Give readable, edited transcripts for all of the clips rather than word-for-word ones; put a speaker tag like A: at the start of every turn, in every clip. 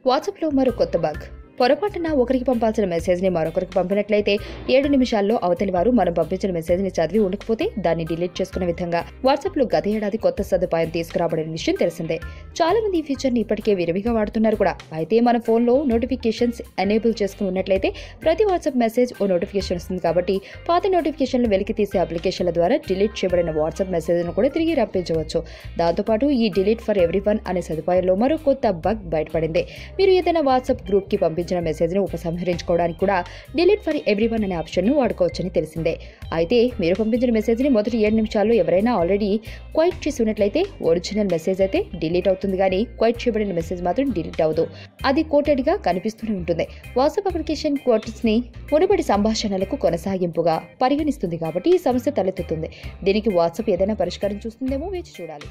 A: వాట్సాప్లో మరో కొత్త బగ్. పొరపాటున ఒకరికి పంపాల్సిన మెసేజ్ని మరొకరికి పంపినట్లయితే 7 నిమిషాల్లో అవతలి వారు మనం పంపించిన మెసేజ్ని చదివి ఉండకపోతే దాన్ని డిలీట్ చేసుకునే విధంగా వాట్సాప్లో గత ఏడాది కొత్త సదుపాయం తీసుకురాబడిన విషయం తెలిసిందే. చాలా మంది ఈ ఫీచర్ని ఇప్పటికే విరివిగా వాడుతున్నారు కూడా. అయితే మన ఫోన్లో నోటిఫికేషన్స్ ఎనేబుల్ చేసుకుని ఉన్నట్లయితే ప్రతి వాట్సాప్ మెసేజ్ ఓ నోటిఫికేషన్ వస్తుంది కాబట్టి పాత నోటిఫికేషన్లు వెలికి తీసే అప్లికేషన్ల ద్వారా డిలీట్ చేయబడిన వాట్సాప్ మెసేజ్ను కూడా తిరిగి రప్పించవచ్చు. దాంతోపాటు ఈ డిలీట్ ఫర్ ఎవ్రీవన్ అనే సదుపాయంలో మరో కొత్త బగ్ బయటపడింది. మీరు ఏదైనా వాట్సాప్ గ్రూప్కి పంపించిన మెసేజ్ని ఉపసంహరించుకోవడానికి కూడా డిలీట్ ఫర్ ఎవ్రీవన్ అనే ఆప్షన్ను వాడుకోవచ్చని తెలిసిందే. అయితే మీరు పంపించిన మెసేజ్ని మొదటి 7 నిమిషాల్లో ఎవరైనా ఆల్రెడీ క్వైట్ చేసి ఉన్నట్లయితే ఒరిజినల్ మెసేజ్ అయితే డిలీట్ అవుతుంది, కానీ క్వైట్ చేయబడిన మెసేజ్ మాత్రం డిలీట్ అవ్వదు. అది కోటెడ్గా కనిపిస్తూనే ఉంటుంది. వాట్సాప్ అప్లికేషన్ క్వోట్స్ని మునుపటి సంభాషణలకు కొనసాగింపుగా పరిగణిస్తుంది కాబట్టి ఈ సమస్య తలెత్తుతుంది. దీనికి వాట్సాప్ ఏదైనా పరిష్కారం చూస్తుందేమో వేచి చూడాలి.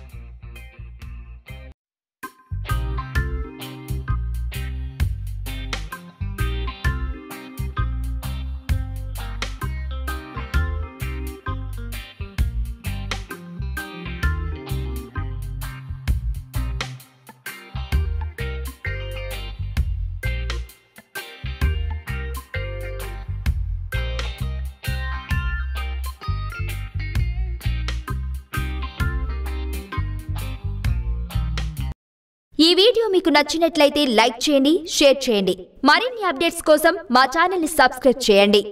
B: ఈ వీడియో మీకు నచ్చినట్లయితే లైక్ చేయండి, షేర్ చేయండి. మరిన్ని అప్డేట్స్ కోసం మా ఛానల్ ని సబ్స్క్రైబ్ చేయండి.